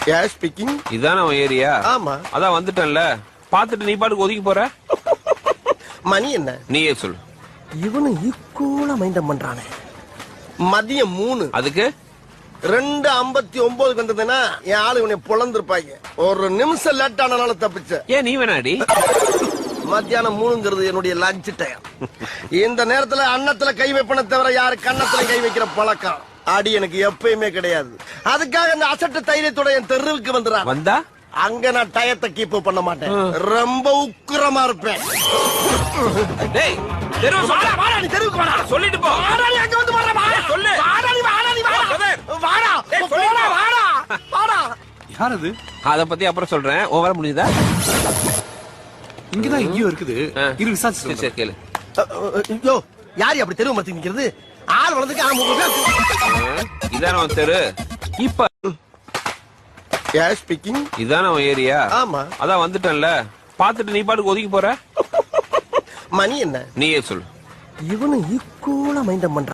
யார் ஸ்பீக்கிங்? இதான உன் ஏரியா? ஆமா. அதான் வந்துட்டேன்ல, பாத்துட்டு நீ பாட்டுக்கு ஒதுக்கி போற. மணி என்ன? நீயே சொல்லு. இவனு ஈக்குவலா மைண்டம் பண்றானே. மதியம் 3. அதுக்கு 2:59 வந்ததுன்னா என் ஆளு இவனை பொழந்திருப்பாங்க. ஒரு நிமிஷம் லேட் ஆனால தப்பிச்ச. ஏன் நீ வேணாடி? மத்தியானம் 3ங்கிறது என்னுடைய லஞ்ச் டைம். இந்த நேரத்துல அன்னத்துல கை வைப்பன தவிர யாரு கன்னத்துல கை வைக்கிற பழக்கம் அடி எனக்கு எப்பயுமே கிடையாது. அதுக்காக இந்த அசட்டு தைரியத்தோட என் தெருவுக்கு வந்துடுறான். வந்தா அங்க நான் டயத்தை கீப் பண்ண மாட்டேன். ரொம்ப உக்கிரமா இருப்பேன். டேய் தெருவு வாடா வாடா, நீ தெருவுக்கு வாடா. சொல்லிட்டு போ. வாடா, நீ அங்க வந்து வாடா. வாடா சொல்லு. வாடா, நீ வாடா, நீ வாடா. வாடா சொல்லுடா. வாடா வாடா. யார் அது? அத பத்தி அப்புறம் சொல்றேன். ஓ வர முடியுதா? இங்கதான் எங்கேயோ இருக்குது. இரு விசாரிச்சு சரி சரி கேளு. யோ, யாரு அப்படி தெருவு மத்தி நிக்கிறது? ஆள் வளர்ந்துக்கு இதான உன் தெரு? இப்ப யார் ஸ்பீக்கிங்? இதான உன் ஏரியா? ஆமா. அதான் வந்துட்டேன்ல, பாத்துட்டு நீ பாட்டுக்கு ஒதுக்கி போற. மணி என்ன? நீயே சொல்லு. இவனு ஈக்குவலா மைண்டம் பண்றான்.